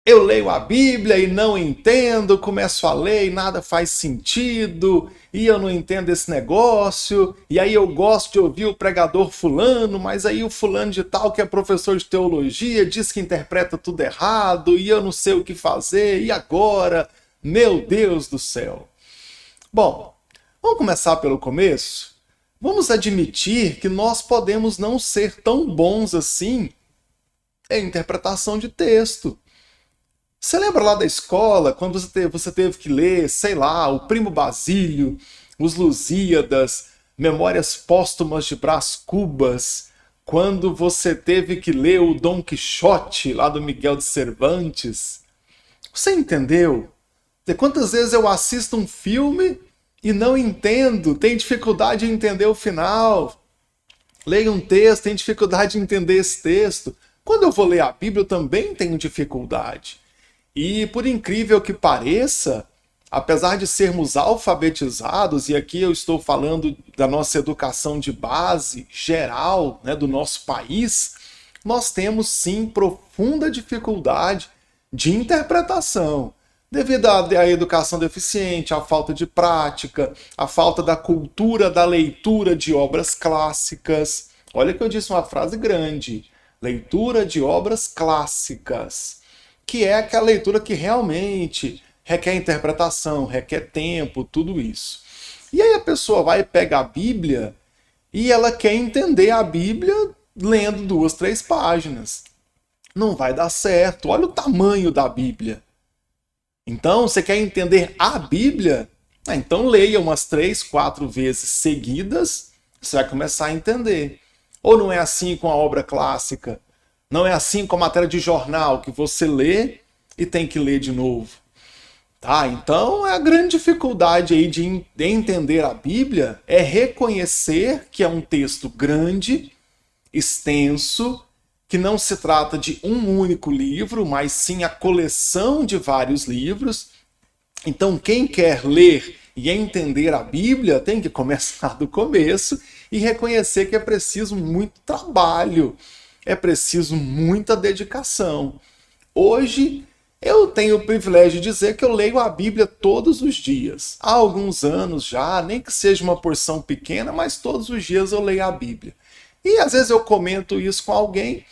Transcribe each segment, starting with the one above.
eu leio a Bíblia e não entendo, começo a ler e nada faz sentido, e eu não entendo esse negócio, e aí eu gosto de ouvir o pregador fulano, mas aí o fulano de tal que é professor de teologia diz que interpreta tudo errado, e eu não sei o que fazer, e agora? Meu Deus do céu! Bom, vamos começar pelo começo? Vamos admitir que nós podemos não ser tão bons assim em interpretação de texto. Você lembra lá da escola, quando você teve que ler, sei lá, o Primo Basílio, os Lusíadas, Memórias Póstumas de Brás Cubas, quando você teve que ler o Dom Quixote, lá do Miguel de Cervantes? Você entendeu? Quantas vezes eu assisto um filme e não entendo, tenho dificuldade em entender o final? Leio um texto, tenho dificuldade em entender esse texto. Quando eu vou ler a Bíblia, eu também tenho dificuldade. E por incrível que pareça, apesar de sermos alfabetizados, e aqui eu estou falando da nossa educação de base geral, né, do nosso país, nós temos sim profunda dificuldade de interpretação, devido à educação deficiente, à falta de prática, à falta da cultura da leitura de obras clássicas. Olha que eu disse uma frase grande: leitura de obras clássicas, que é aquela leitura que realmente requer interpretação, requer tempo, tudo isso. E aí a pessoa vai pegar a Bíblia e ela quer entender a Bíblia lendo 2, 3 páginas. Não vai dar certo. Olha o tamanho da Bíblia. Então, você quer entender a Bíblia? Então leia umas 3, 4 vezes seguidas, você vai começar a entender. Ou não é assim com a obra clássica? Não é assim com a matéria de jornal, que você lê e tem que ler de novo. Tá? Então, a grande dificuldade aí de entender a Bíblia é reconhecer que é um texto grande, extenso, que não se trata de um único livro, mas sim a coleção de vários livros. Então, quem quer ler e entender a Bíblia tem que começar do começo e reconhecer que é preciso muito trabalho, é preciso muita dedicação. Hoje, eu tenho o privilégio de dizer que eu leio a Bíblia todos os dias. Há alguns anos já, nem que seja uma porção pequena, mas todos os dias eu leio a Bíblia. E às vezes eu comento isso com alguém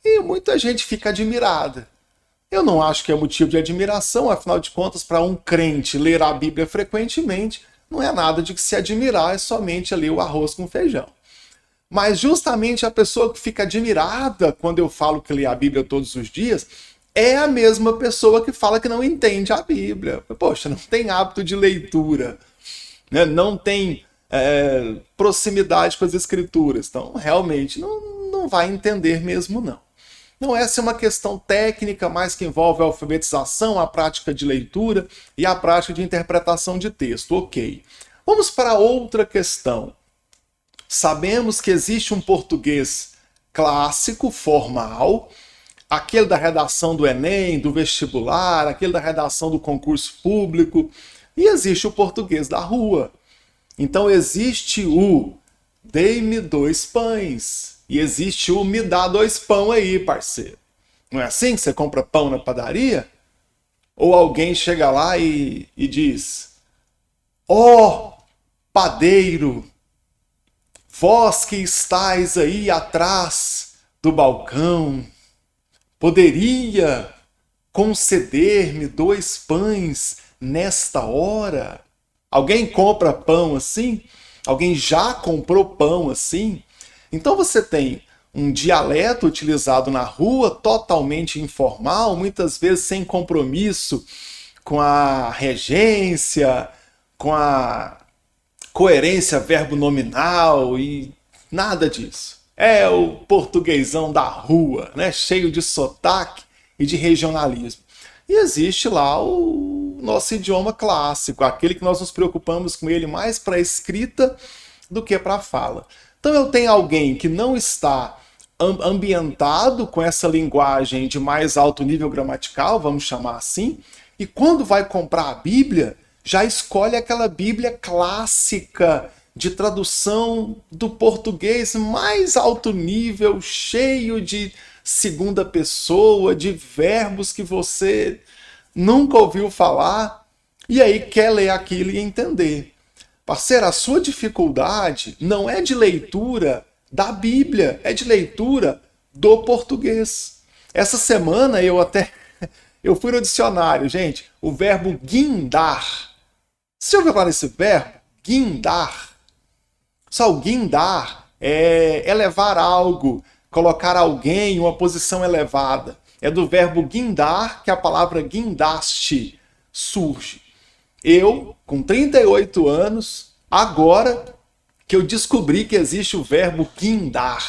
e muita gente fica admirada. Eu não acho que é motivo de admiração, afinal de contas, para um crente ler a Bíblia frequentemente não é nada de que se admirar, é somente ali o arroz com feijão. Mas justamente a pessoa que fica admirada quando eu falo que lê a Bíblia todos os dias é a mesma pessoa que fala que não entende a Bíblia. Poxa, não tem hábito de leitura, né? Não tem proximidade com as Escrituras. Então, realmente, não vai entender mesmo, não. Não, essa é uma questão técnica, mais que envolve a alfabetização, a prática de leitura e a prática de interpretação de texto. Ok. Vamos para outra questão. Sabemos que existe um português clássico, formal, aquele da redação do Enem, do vestibular, aquele da redação do concurso público, e existe o português da rua. Então existe o dei-me 2 pães, e existe o me dá 2 pão aí, parceiro. Não é assim que você compra pão na padaria? Ou alguém chega lá e diz: ó, padeiro, vós que estáis aí atrás do balcão, poderia conceder-me 2 pães nesta hora? Alguém compra pão assim? Alguém já comprou pão assim? Então você tem um dialeto utilizado na rua, totalmente informal, muitas vezes sem compromisso com a regência, com a coerência verbo-nominal e nada disso. É o portuguesão da rua, né? Cheio de sotaque e de regionalismo. E existe lá o nosso idioma clássico, aquele que nós nos preocupamos com ele mais para a escrita do que para a fala. Então eu tenho alguém que não está ambientado com essa linguagem de mais alto nível gramatical, vamos chamar assim, e quando vai comprar a Bíblia, já escolhe aquela Bíblia clássica de tradução do português mais alto nível, cheio de segunda pessoa, de verbos que você nunca ouviu falar, e aí quer ler aquilo e entender. Parceiro, a sua dificuldade não é de leitura da Bíblia, é de leitura do português. Essa semana eu fui no dicionário, gente, o verbo guindar. Você já ouviu falar nesse verbo? Guindar. Só o guindar é elevar algo, colocar alguém em uma posição elevada. É do verbo guindar que a palavra guindaste surge. Eu, com 38 anos, agora que eu descobri que existe o verbo guindar.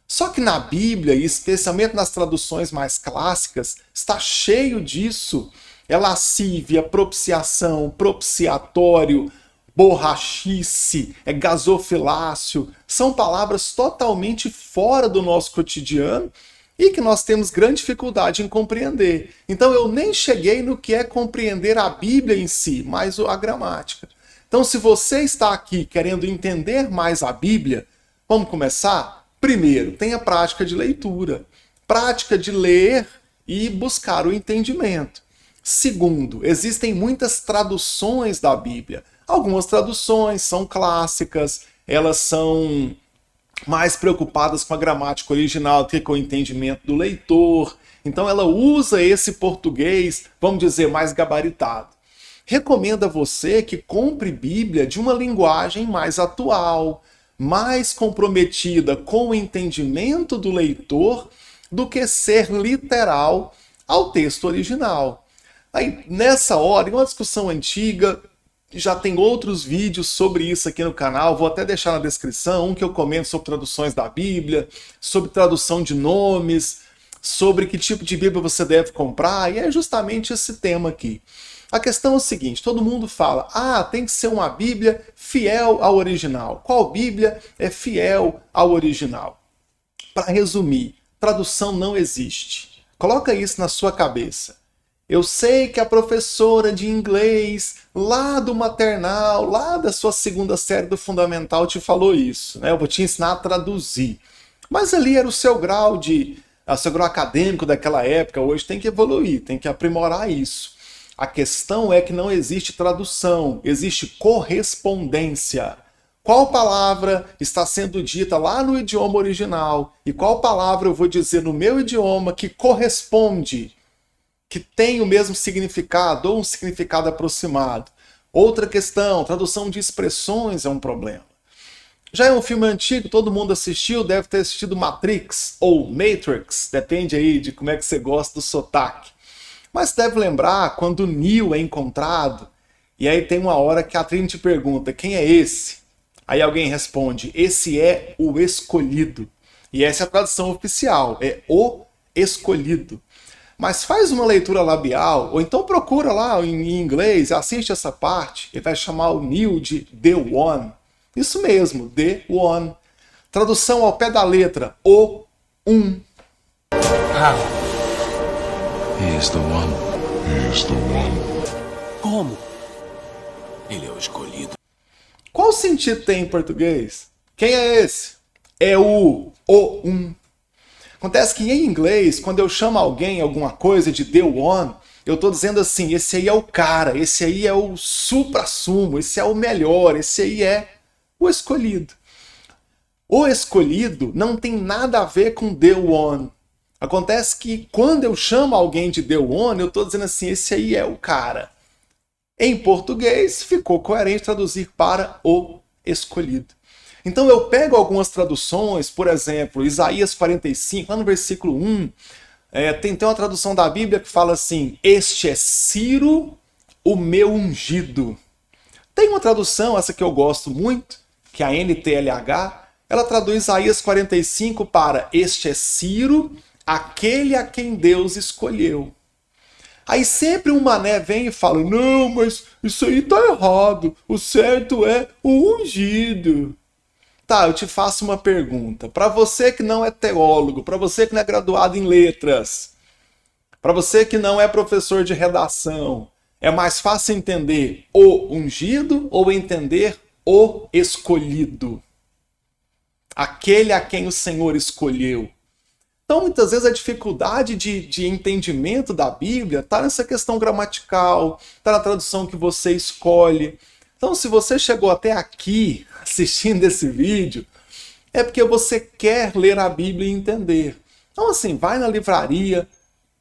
Só que na Bíblia, e especialmente nas traduções mais clássicas, está cheio disso. É lascívia, propiciação, propiciatório, borrachice, é gasofilácio. São palavras totalmente fora do nosso cotidiano e que nós temos grande dificuldade em compreender. Então eu nem cheguei no que é compreender a Bíblia em si, mas a gramática. Então se você está aqui querendo entender mais a Bíblia, vamos começar? Primeiro, tenha prática de leitura. Prática de ler e buscar o entendimento. Segundo, existem muitas traduções da Bíblia. Algumas traduções são clássicas, elas são mais preocupadas com a gramática original do que com o entendimento do leitor. Então ela usa esse português, vamos dizer, mais gabaritado. Recomendo a você que compre Bíblia de uma linguagem mais atual, mais comprometida com o entendimento do leitor do que ser literal ao texto original. Aí, nessa hora, em uma discussão antiga, já tem outros vídeos sobre isso aqui no canal, vou até deixar na descrição, um que eu comento sobre traduções da Bíblia, sobre tradução de nomes, sobre que tipo de Bíblia você deve comprar, e é justamente esse tema aqui. A questão é o seguinte, todo mundo fala, tem que ser uma Bíblia fiel ao original. Qual Bíblia é fiel ao original? Para resumir, tradução não existe. Coloca isso na sua cabeça. Eu sei que a professora de inglês, lá do maternal, lá da sua segunda série do fundamental, te falou isso, né? Eu vou te ensinar a traduzir. Mas ali era o seu grau acadêmico daquela época, hoje tem que evoluir, tem que aprimorar isso. A questão é que não existe tradução, existe correspondência. Qual palavra está sendo dita lá no idioma original e qual palavra eu vou dizer no meu idioma que corresponde, que tem o mesmo significado ou um significado aproximado. Outra questão, tradução de expressões é um problema. Já é um filme antigo, todo mundo assistiu, deve ter assistido Matrix ou Matrix, depende aí de como é que você gosta do sotaque. Mas deve lembrar quando Neo é encontrado, e aí tem uma hora que a Trinity pergunta, quem é esse? Aí alguém responde, esse é o escolhido. E essa é a tradução oficial, é o escolhido. Mas faz uma leitura labial, ou então procura lá em inglês, assiste essa parte, ele vai chamar o Neo de The One. Isso mesmo, The One. Tradução ao pé da letra, o um. He is the one. He is the one. Como? Ele é o escolhido. Qual sentido tem em português? Quem é esse? É o um. Acontece que em inglês, quando eu chamo alguém, alguma coisa de The One, eu estou dizendo assim, esse aí é o cara, esse aí é o supra-sumo, esse é o melhor, esse aí é o escolhido. O escolhido não tem nada a ver com The One. Acontece que quando eu chamo alguém de The One, eu estou dizendo assim, esse aí é o cara. Em português, ficou coerente traduzir para o escolhido. Então eu pego algumas traduções, por exemplo, Isaías 45, lá no versículo 1, tem uma tradução da Bíblia que fala assim, este é Ciro, o meu ungido. Tem uma tradução, essa que eu gosto muito, que é a NTLH, ela traduz Isaías 45 para este é Ciro, aquele a quem Deus escolheu. Aí sempre um mané vem e fala, não, mas isso aí tá errado, o certo é o ungido. Tá, eu te faço uma pergunta. Para você que não é teólogo, para você que não é graduado em letras, para você que não é professor de redação, é mais fácil entender o ungido ou entender o escolhido? Aquele a quem o Senhor escolheu. Então, muitas vezes, a dificuldade de entendimento da Bíblia está nessa questão gramatical, está na tradução que você escolhe. Então, se você chegou até aqui assistindo esse vídeo, é porque você quer ler a Bíblia e entender. Então, assim, vai na livraria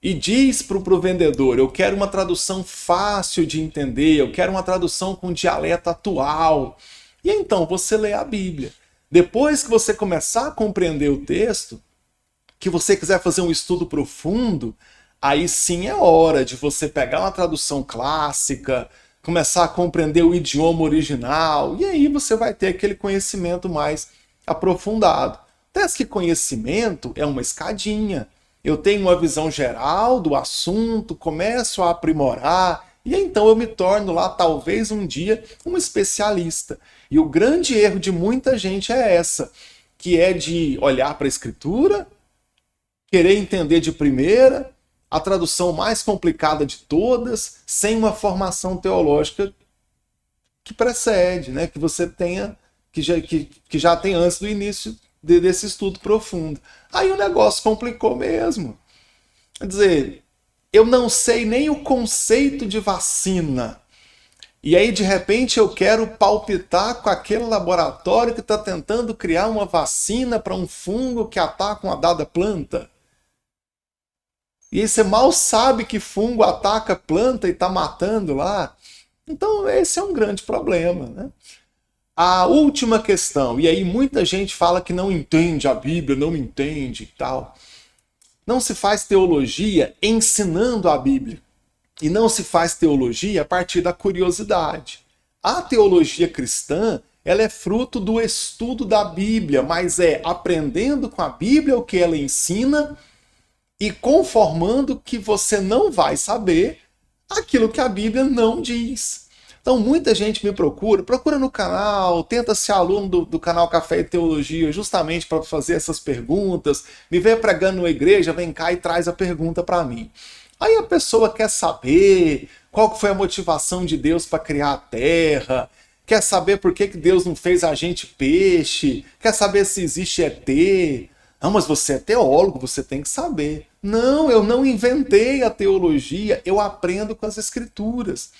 e diz para o vendedor: eu quero uma tradução fácil de entender, eu quero uma tradução com dialeto atual. E então você lê a Bíblia. Depois que você começar a compreender o texto, que você quiser fazer um estudo profundo, aí sim é hora de você pegar uma tradução clássica, começar a compreender o idioma original, e aí você vai ter aquele conhecimento mais aprofundado. Até que conhecimento é uma escadinha. Eu tenho uma visão geral do assunto, começo a aprimorar, e então eu me torno lá, talvez um dia, um especialista. E o grande erro de muita gente é essa, que é de olhar para a Escritura, querer entender de primeira, a tradução mais complicada de todas, sem uma formação teológica que precede, né? Que você tenha, que já tem antes do início desse estudo profundo. Aí o negócio complicou mesmo. Quer dizer, eu não sei nem o conceito de vacina. E aí, de repente, eu quero palpitar com aquele laboratório que está tentando criar uma vacina para um fungo que ataca uma dada planta. E aí você mal sabe que fungo ataca a planta e está matando lá. Então, esse é um grande problema, né? A última questão, e aí muita gente fala que não entende a Bíblia, não entende e tal. Não se faz teologia ensinando a Bíblia. E não se faz teologia a partir da curiosidade. A teologia cristã, ela é fruto do estudo da Bíblia, mas é aprendendo com a Bíblia o que ela ensina e conformando que você não vai saber aquilo que a Bíblia não diz. Então muita gente me procura no canal, tenta ser aluno do canal Café e Teologia justamente para fazer essas perguntas, me vê pregando na igreja, vem cá e traz a pergunta para mim. Aí a pessoa quer saber qual foi a motivação de Deus para criar a terra, quer saber por que Deus não fez a gente peixe, quer saber se existe ET. Não, mas você é teólogo, você tem que saber. Não, eu não inventei a teologia, eu aprendo com as escrituras.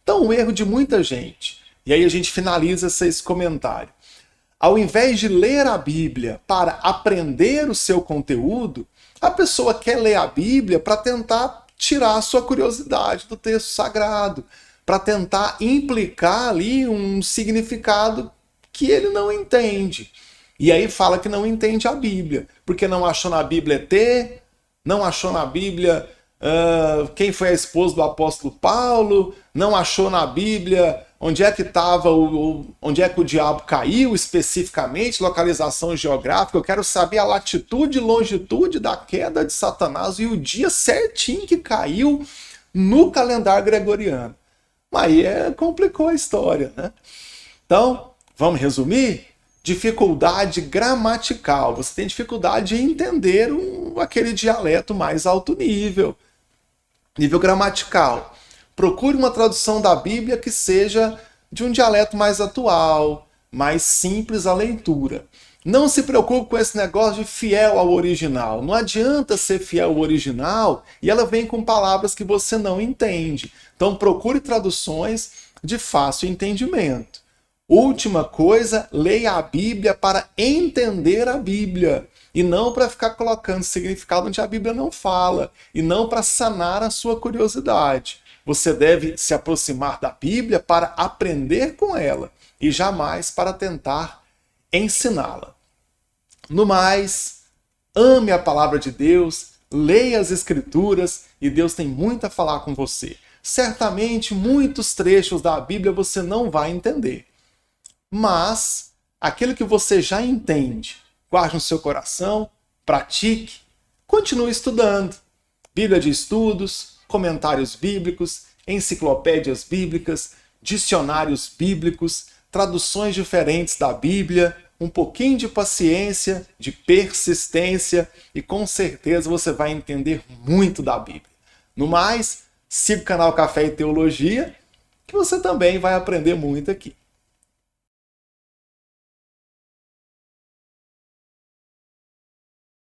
Então, o erro de muita gente, e aí a gente finaliza esse comentário. Ao invés de ler a Bíblia para aprender o seu conteúdo, a pessoa quer ler a Bíblia para tentar tirar a sua curiosidade do texto sagrado, para tentar implicar ali um significado que ele não entende. E aí fala que não entende a Bíblia, porque não achou na Bíblia ET, não achou na Bíblia quem foi a esposa do apóstolo Paulo, não achou na Bíblia onde é que estava, onde é que o diabo caiu especificamente, localização geográfica. Eu quero saber a latitude e longitude da queda de Satanás e o dia certinho que caiu no calendário gregoriano. Mas aí complicou a história, né? Então, vamos resumir? Dificuldade gramatical. Você tem dificuldade em entender aquele dialeto mais alto nível. Nível gramatical. Procure uma tradução da Bíblia que seja de um dialeto mais atual, mais simples a leitura. Não se preocupe com esse negócio de fiel ao original. Não adianta ser fiel ao original e ela vem com palavras que você não entende. Então procure traduções de fácil entendimento. Última coisa, leia a Bíblia para entender a Bíblia. E não para ficar colocando significado onde a Bíblia não fala. E não para sanar a sua curiosidade. Você deve se aproximar da Bíblia para aprender com ela. E jamais para tentar ensiná-la. No mais, ame a palavra de Deus, leia as Escrituras e Deus tem muito a falar com você. Certamente, muitos trechos da Bíblia você não vai entender. Mas, aquilo que você já entende, guarde no seu coração, pratique, continue estudando. Bíblia de estudos, comentários bíblicos, enciclopédias bíblicas, dicionários bíblicos, traduções diferentes da Bíblia, um pouquinho de paciência, de persistência e com certeza você vai entender muito da Bíblia. No mais, siga o canal Café e Teologia, que você também vai aprender muito aqui.